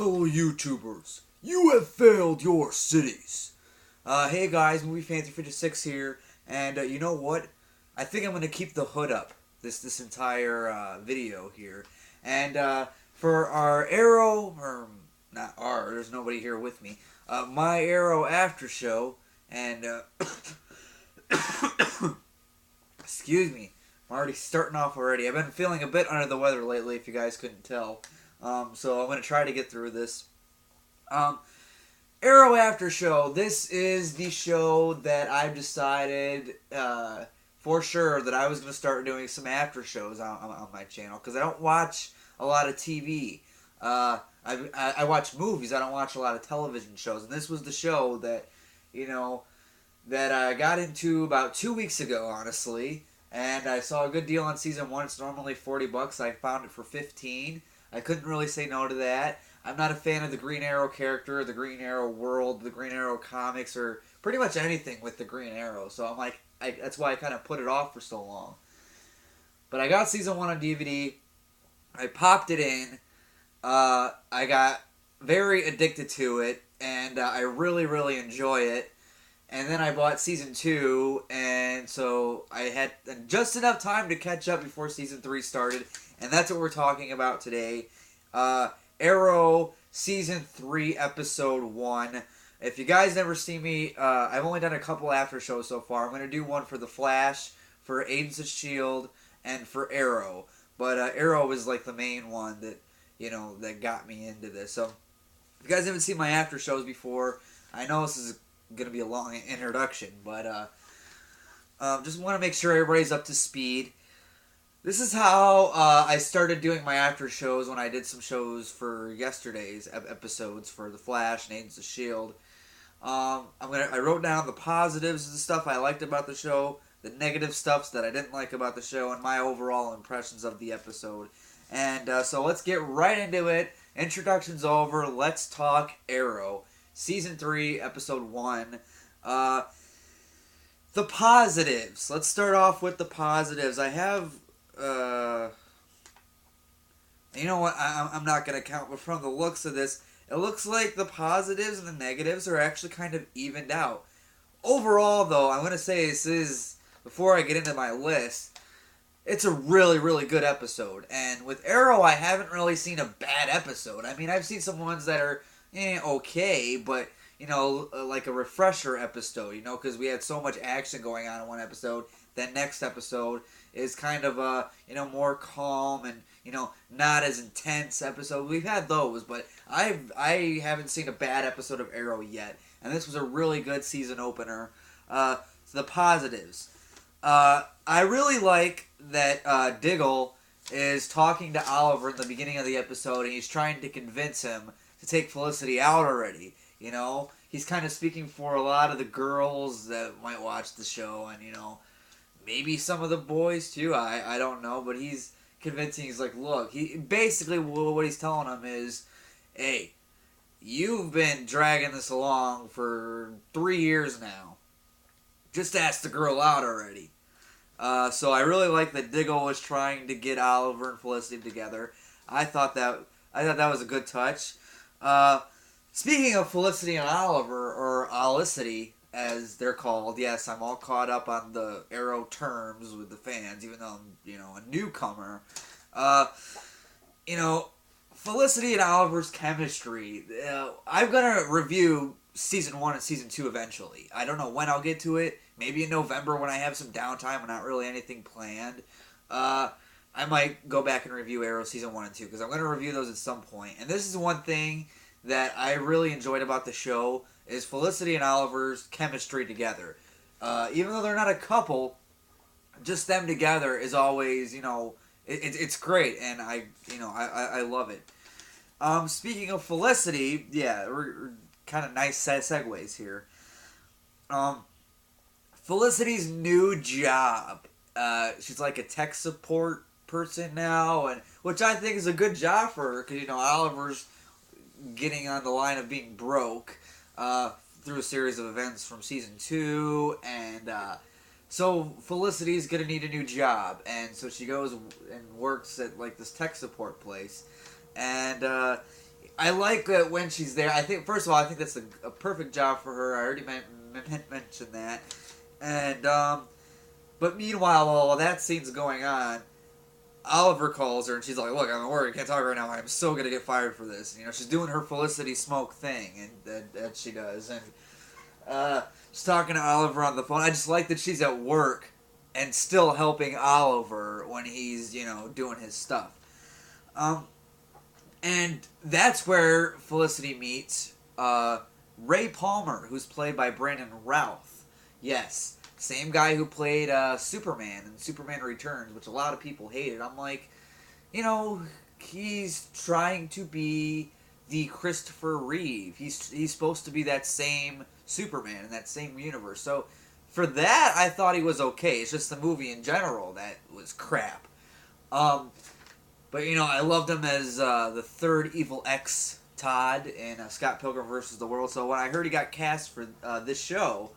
fellow YouTubers, you have failed your cities. Hey guys, Movie Fancy 56 here, and you know what? I think I'm gonna keep the hood up this entire video here, and for our Arrow, or not our, there's nobody here with me. My Arrow after show, and excuse me, I'm already starting off already. I've been feeling a bit under the weather lately, if you guys couldn't tell. So I'm going to try to get through this. Arrow After Show. This is the show that I've decided for sure that I was going to start doing some after shows on my channel. Because I don't watch a lot of TV. I watch movies. I don't watch a lot of television shows. And this was the show that, that I got into about 2 weeks ago, honestly. And I saw a good deal on season 1. It's normally $40. I found it for $15. I couldn't really say no to that. I'm not a fan of the Green Arrow character, the Green Arrow world, the Green Arrow comics, or pretty much anything with the Green Arrow. So I'm like, that's why I kind of put it off for so long. But I got season 1 on DVD. I popped it in. I got very addicted to it, and I really, really enjoy it. And then I bought season 2, and so I had just enough time to catch up before season 3 started. And that's what we're talking about today. Arrow season 3, episode 1. If you guys never see me, I've only done a couple after shows so far. I'm going to do one for The Flash, for Agents of S.H.I.E.L.D., and for Arrow. But Arrow is like the main one that, that got me into this. So if you guys haven't seen my after shows before, I know this is going to be a long introduction, but just want to make sure everybody's up to speed. This is how I started doing my after shows when I did some shows for yesterday's episodes for The Flash and Agents of S.H.I.E.L.D. I wrote down the positives of the stuff I liked about the show, the negative stuff that I didn't like about the show, and my overall impressions of the episode. And so let's get right into it. Introduction's over. Let's talk Arrow. Season 3, episode 1. The positives. Let's start off with the positives. I have... you know what? I'm not going to count, but from the looks of this, it looks like the positives and the negatives are actually kind of evened out. Overall, though, I'm going to say this is, before I get into my list, it's a really, really good episode. And with Arrow, I haven't really seen a bad episode. I mean, I've seen some ones that are okay, but, like a refresher episode, because we had so much action going on in one episode. That next episode is kind of a, more calm and, not as intense episode. We've had those, but I haven't seen a bad episode of Arrow yet. And this was a really good season opener. So the positives. I really like that Diggle is talking to Oliver in the beginning of the episode, and he's trying to convince him to take Felicity out already. He's kind of speaking for a lot of the girls that might watch the show, and, maybe some of the boys too. I don't know, but he's convincing. He's like, look, basically what he's telling him is, hey, you've been dragging this along for 3 years now. Just ask the girl out already. So I really like that Diggle was trying to get Oliver and Felicity together. I thought that was a good touch. Speaking of Felicity and Oliver, or Olicity, as they're called, yes, I'm all caught up on the Arrow terms with the fans, even though I'm, a newcomer. Felicity and Oliver's chemistry. I'm gonna review season 1 and season 2 eventually. I don't know when I'll get to it. Maybe in November when I have some downtime and not really anything planned. I might go back and review Arrow season 1 and 2 because I'm gonna review those at some point. And this is one thing that I really enjoyed about the show is Felicity and Oliver's chemistry together. Even though they're not a couple, just them together is always, it's great, and I love it. Speaking of Felicity, yeah, we're kind of nice segues here. Felicity's new job. She's like a tech support person now, and which I think is a good job for her because Oliver's getting on the line of being broke through a series of events from season 2, and so Felicity's gonna need a new job, and so she goes and works at like this tech support place, and I like that when she's there. I think, first of all, I think that's a perfect job for her. I already mentioned that. And, but meanwhile, while that scene's going on, Oliver calls her and she's like, "Look, I'm at work. I can't talk right now. I'm so gonna get fired for this." You know, she's doing her Felicity Smoke thing, and that she does. And she's talking to Oliver on the phone. I just like that she's at work and still helping Oliver when he's, you know, doing his stuff. And that's where Felicity meets Ray Palmer, who's played by Brandon Routh. Yes, same guy who played Superman in Superman Returns, which a lot of people hated. I'm like, you know, he's trying to be the Christopher Reeve. He's supposed to be that same Superman in that same universe. So for that, I thought he was okay. It's just the movie in general that was crap. But, you know, I loved him as the third Evil X Todd in Scott Pilgrim vs. the World. So when I heard he got cast for this show,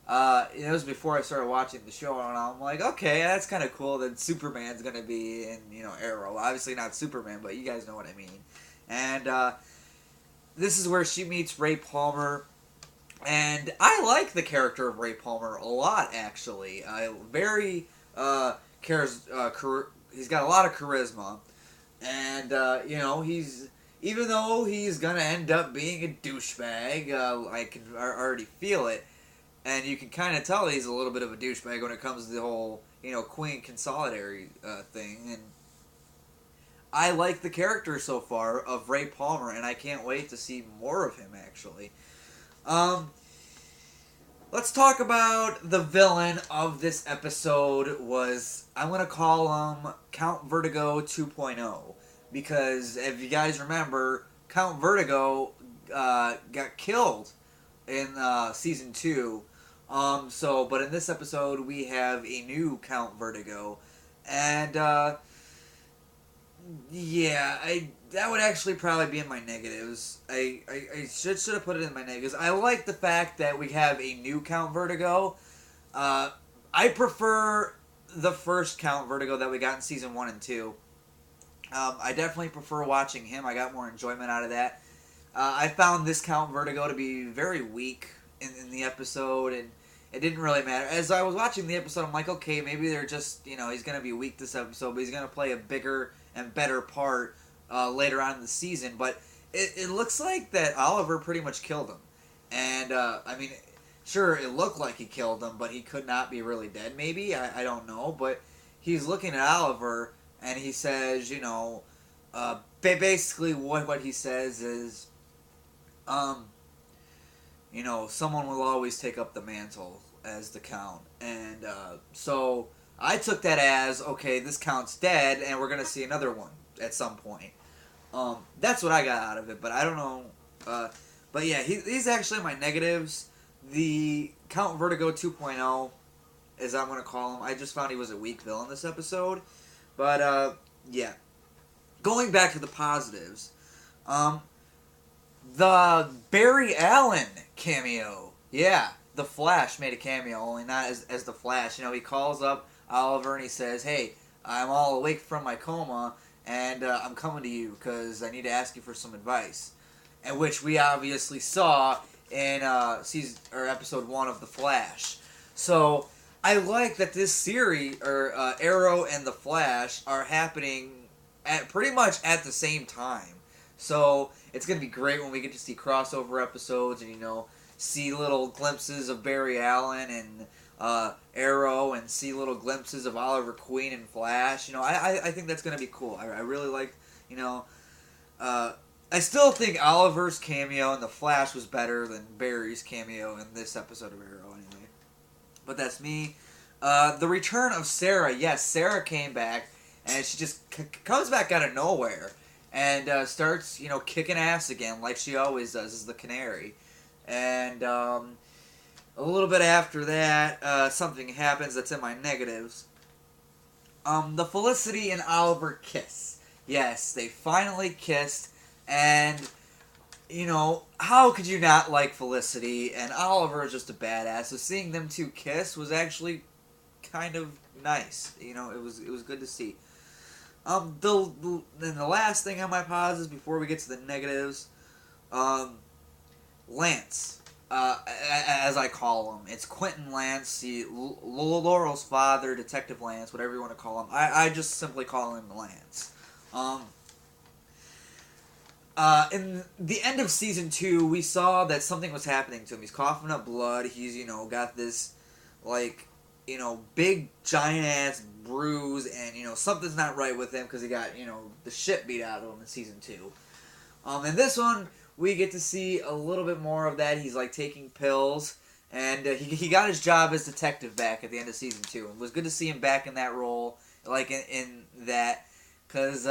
it was before I started watching the show, and I'm like, okay, that's kind of cool that Superman's going to be in, you know, Arrow. Obviously not Superman, but you guys know what I mean. And this is where she meets Ray Palmer. And I like the character of Ray Palmer a lot, actually. Very he's got a lot of charisma. And, you know, even though he's going to end up being a douchebag, I can already feel it. And you can kind of tell he's a little bit of a douchebag when it comes to the whole, you know, Queen Consolidary thing. And I like the character so far of Ray Palmer, and I can't wait to see more of him, actually. Let's talk about the villain of this episode I'm going to call him Count Vertigo 2.0. Because if you guys remember, Count Vertigo got killed in season 2. But in this episode, we have a new Count Vertigo. And, that would actually probably be in my negatives. I should have put it in my negatives. I like the fact that we have a new Count Vertigo. I prefer the first Count Vertigo that we got in season 1 and 2. I definitely prefer watching him. I got more enjoyment out of that. I found this Count Vertigo to be very weak in the episode, and it didn't really matter. As I was watching the episode, I'm like, okay, maybe they're just, you know, he's going to be weak this episode, but he's going to play a bigger and better part later on in the season. But it looks like that Oliver pretty much killed him. And, I mean, sure, it looked like he killed him, but he could not be really dead, maybe. I don't know. But he's looking at Oliver, and he says, you know, basically what he says is, you know, someone will always take up the mantle as the Count. And so I took that as, okay, this Count's dead, and we're going to see another one at some point. That's what I got out of it, but I don't know. But yeah, he's actually my negatives. The Count Vertigo 2.0, as I'm going to call him, I just found he was a weak villain this episode. But, yeah. Going back to the positives, the Barry Allen cameo. Yeah, the Flash made a cameo, only not as the Flash. You know, he calls up Oliver and he says, "Hey, I'm all awake from my coma, and I'm coming to you because I need to ask you for some advice." And which we obviously saw in episode 1 of The Flash. So I like that this series, or Arrow and The Flash, are happening at pretty much at the same time. So it's going to be great when we get to see crossover episodes and, you know, see little glimpses of Barry Allen and Arrow, and see little glimpses of Oliver Queen and Flash. You know, I think that's going to be cool. I really like, you know, I still think Oliver's cameo in The Flash was better than Barry's cameo in this episode of Arrow, anyway. But that's me. The return of Sarah. Yes, Sarah came back, and she just comes back out of nowhere and starts, you know, kicking ass again like she always does as the Canary. And a little bit after that, something happens that's in my negatives. The Felicity and Oliver kiss. Yes, they finally kissed, and, you know, how could you not like Felicity? And Oliver is just a badass, so seeing them two kiss was actually kind of nice. You know, it was good to see. Then the last thing on my positives before we get to the negatives, um, Lance, as I call him, it's Quentin Lance, Laurel's father, Detective Lance, whatever you want to call him. I just simply call him Lance. Um, in the end of season 2, we saw that something was happening to him. He's coughing up blood. He's, got this, like, big giant ass bruise, and, something's not right with him because he got, the shit beat out of him in season 2. In this one, we get to see a little bit more of that. He's, like, taking pills, and he got his job as detective back at the end of season 2. It was good to see him back in that role, like, in that, because,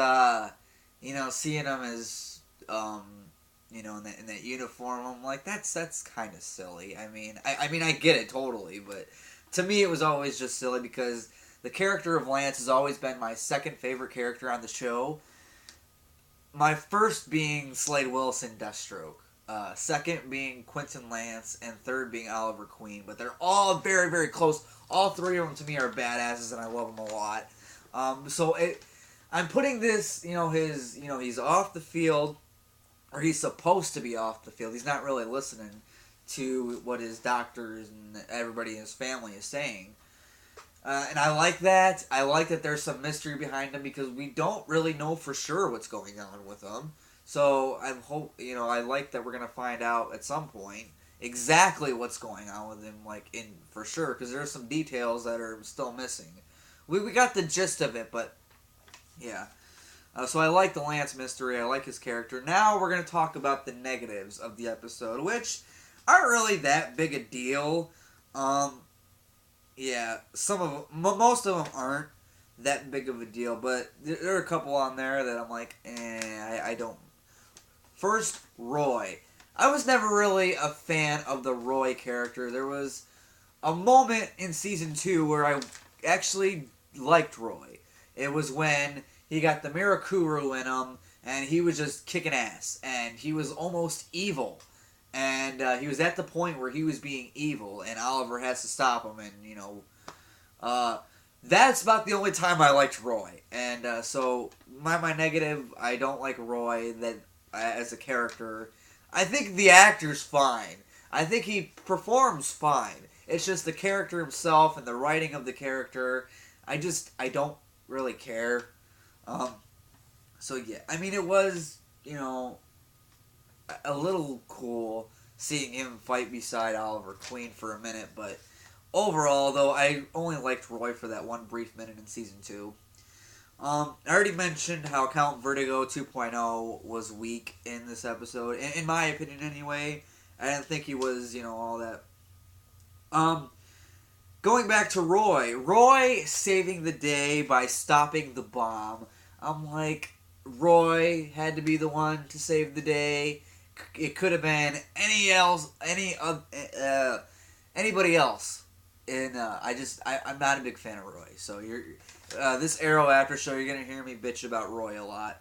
seeing him as in that uniform, I'm like, that's kind of silly. I mean, I get it totally, but to me, it was always just silly because the character of Lance has always been my second favorite character on the show. My first being Slade Wilson, Deathstroke. Second being Quentin Lance, and third being Oliver Queen. But they're all very, very close. All three of them to me are badasses, and I love them a lot. I'm putting this, he's off the field, or he's supposed to be off the field. He's not really listening to what his doctors and everybody in his family is saying. And I like that. I like that there's some mystery behind him because we don't really know for sure what's going on with him. So I like that we're gonna find out at some point exactly what's going on with him, for sure, because there's some details that are still missing. We got the gist of it, but yeah. So I like the Lance mystery. I like his character. Now we're gonna talk about the negatives of the episode, which aren't really that big a deal. Yeah, most of them aren't that big of a deal, but there are a couple on there that I'm like, I don't. First, Roy. I was never really a fan of the Roy character. There was a moment in season 2 where I actually liked Roy. It was when he got the Mirakuru in him, and he was just kicking ass, and he was almost evil. And he was at the point where he was being evil, and Oliver has to stop him, and, that's about the only time I liked Roy. And so, my negative, I don't like Roy as a character. I think the actor's fine. I think he performs fine. It's just the character himself and the writing of the character. I don't really care. So yeah, I mean, it was, a little cool seeing him fight beside Oliver Queen for a minute, but overall, though, I only liked Roy for that one brief minute in season 2. I already mentioned how Count Vertigo 2.0 was weak in this episode, in my opinion anyway. I didn't think he was, all that. Going back to Roy saving the day by stopping the bomb. I'm like, Roy had to be the one to save the day. It could have been anybody else. And I'm not a big fan of Roy. So this Arrow after show, you're gonna hear me bitch about Roy a lot.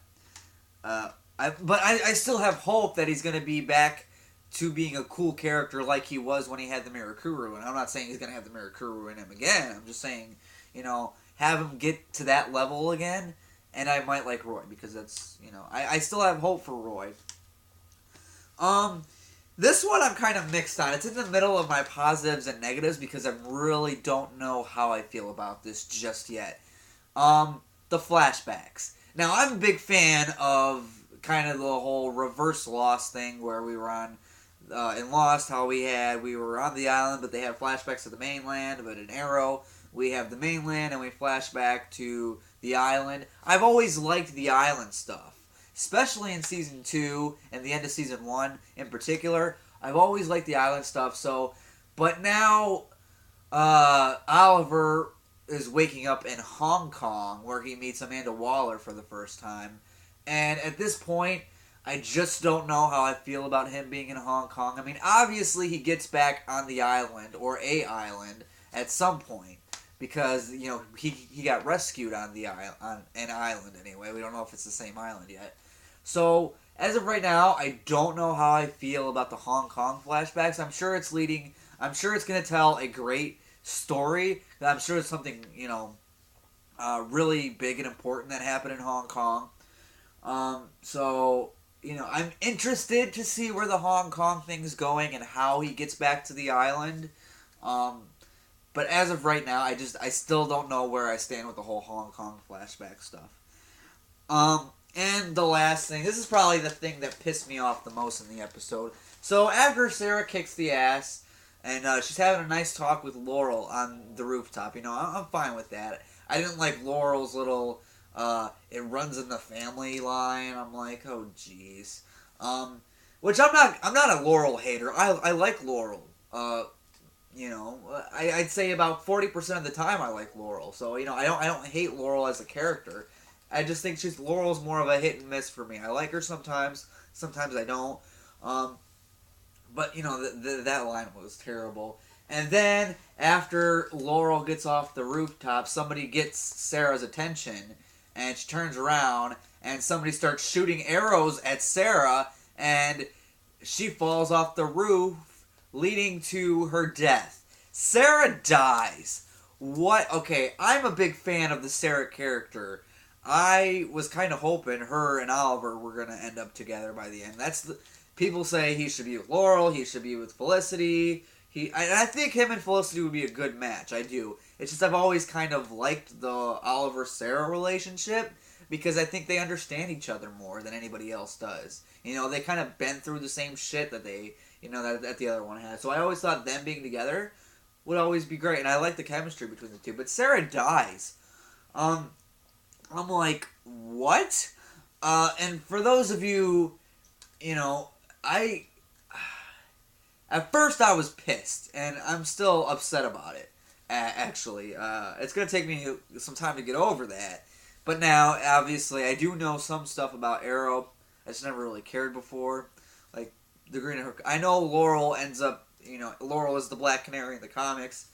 But I still have hope that he's gonna be back to being a cool character like he was when he had the Mirakuru. And I'm not saying he's gonna have the Mirakuru in him again. I'm just saying, have him get to that level again. And I might like Roy because that's, I still have hope for Roy. This one I'm kind of mixed on. It's in the middle of my positives and negatives because I really don't know how I feel about this just yet. The flashbacks. Now, I'm a big fan of kind of the whole reverse Lost thing where we were on, in Lost, how we were on the island, but they had flashbacks to the mainland, but in Arrow, we have the mainland and we flash back to the island. I've always liked the island stuff, especially in season 2 and the end of season 1 in particular. I've always liked the island stuff. But now Oliver is waking up in Hong Kong where he meets Amanda Waller for the first time, and at this point, I just don't know how I feel about him being in Hong Kong. I mean, obviously he gets back on the island or a island at some point. Because, he got rescued on an island anyway. We don't know if it's the same island yet. So, as of right now, I don't know how I feel about the Hong Kong flashbacks. I'm sure it's going to tell a great story. I'm sure it's something, really big and important that happened in Hong Kong. So, I'm interested to see where the Hong Kong thing's going and how he gets back to the island. Um, but as of right now, I still don't know where I stand with the whole Hong Kong flashback stuff. And the last thing, this is probably the thing that pissed me off the most in the episode. So after Sarah kicks the ass, and she's having a nice talk with Laurel on the rooftop, I'm fine with that. I didn't like Laurel's little, it runs in the family line. I'm like, oh jeez. Which I'm not a Laurel hater. I like Laurel. I'd say about 40% of the time I like Laurel. So, I don't hate Laurel as a character. I just think Laurel's more of a hit and miss for me. I like her sometimes I don't. But that line was terrible. And then after Laurel gets off the rooftop, somebody gets Sarah's attention, and she turns around, and somebody starts shooting arrows at Sarah, and she falls off the roof, leading to her death. Sarah dies. What? Okay, I'm a big fan of the Sarah character. I was kind of hoping her and Oliver were going to end up together by the end. People say he should be with Laurel, he should be with Felicity. I think him and Felicity would be a good match. I do. It's just I've always kind of liked the Oliver-Sarah relationship because I think they understand each other more than anybody else does. They kind of been through the same shit that that the other one had. So I always thought them being together would always be great, and I like the chemistry between the two. But Sarah dies. I'm like, what? And for those of you, at first I was pissed, and I'm still upset about it, actually. It's going to take me some time to get over that. But now, obviously, I do know some stuff about Arrow. I just never really cared before. Like, the Green Hook. I know Laurel ends up, Laurel is the Black Canary in the comics,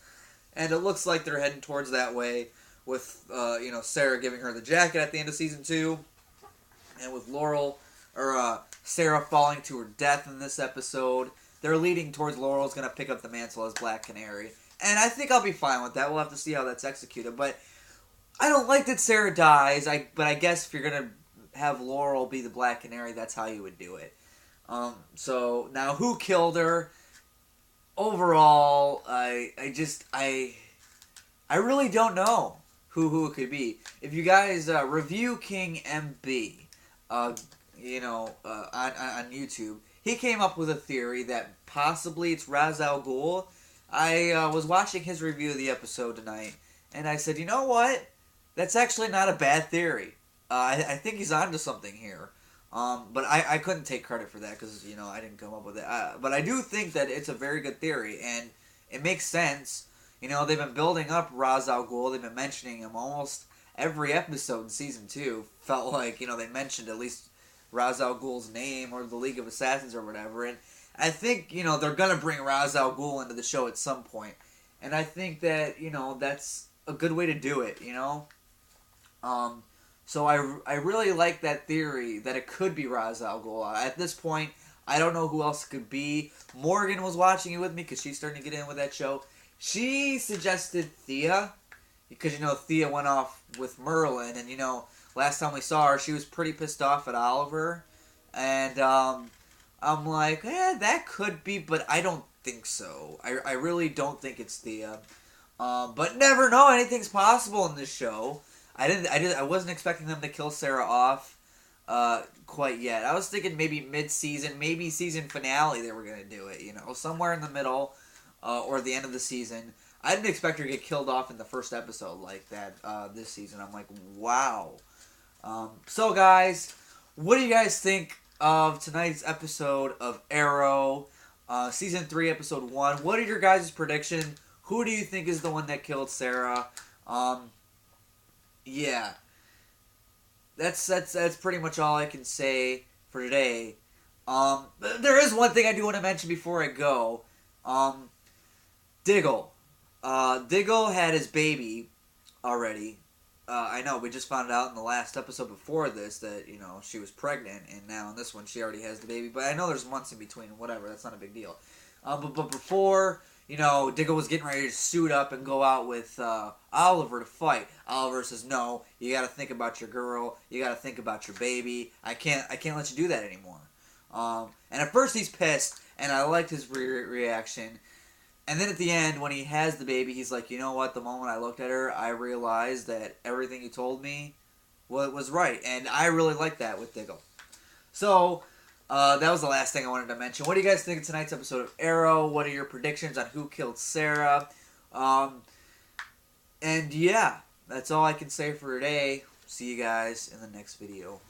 and it looks like they're heading towards that way with, Sarah giving her the jacket at the end of Season 2, and with Sarah falling to her death in this episode. They're leading towards Laurel's going to pick up the mantle as Black Canary. And I think I'll be fine with that. We'll have to see how that's executed. But I don't like that Sarah dies. But I guess if you're going to have Laurel be the Black Canary, that's how you would do it. So, now who killed her? Overall, I really don't know who it could be. If you guys review King MB, on YouTube, he came up with a theory that possibly it's Ra's al Ghul. I was watching his review of the episode tonight, and I said, you know what? That's actually not a bad theory. I think he's onto something here. But I couldn't take credit for that because, I didn't come up with it. But I do think that it's a very good theory, and it makes sense. They've been building up Ra's al Ghul. They've been mentioning him almost every episode in Season 2. Felt like, they mentioned at least Ra's al Ghul's name or the League of Assassins or whatever. And I think, they're going to bring Ra's al Ghul into the show at some point. And I think that, that's a good way to do it, So I really like that theory that it could be Ra's al Ghul. At this point, I don't know who else it could be. Morgan was watching it with me because she's starting to get in with that show. She suggested Thea because, Thea went off with Merlin. And, last time we saw her, she was pretty pissed off at Oliver. And I'm like, that could be, but I don't think so. I really don't think it's Thea. But never know. Anything's possible in this show. I wasn't expecting them to kill Sarah off quite yet. I was thinking maybe mid-season, maybe season finale they were going to do it, somewhere in the middle or the end of the season. I didn't expect her to get killed off in the first episode like that this season. I'm like, wow. So, guys, what do you guys think of tonight's episode of Arrow, Season 3, Episode 1? What are your guys' prediction? Who do you think is the one that killed Sarah? Yeah. That's pretty much all I can say for today. But there is one thing I do want to mention before I go. Diggle. Diggle had his baby already. I know, we just found out in the last episode before this that, she was pregnant, and now in this one she already has the baby. But I know there's months in between, whatever, that's not a big deal. But before, Diggle was getting ready to suit up and go out with Oliver to fight. Oliver says, "No, you got to think about your girl. You got to think about your baby. I can't let you do that anymore." And at first he's pissed, and I liked his reaction. And then at the end, when he has the baby, he's like, "You know what? The moment I looked at her, I realized that everything you told me was right." And I really like that with Diggle. So, that was the last thing I wanted to mention. What do you guys think of tonight's episode of Arrow? What are your predictions on who killed Sarah? And yeah, that's all I can say for today. See you guys in the next video.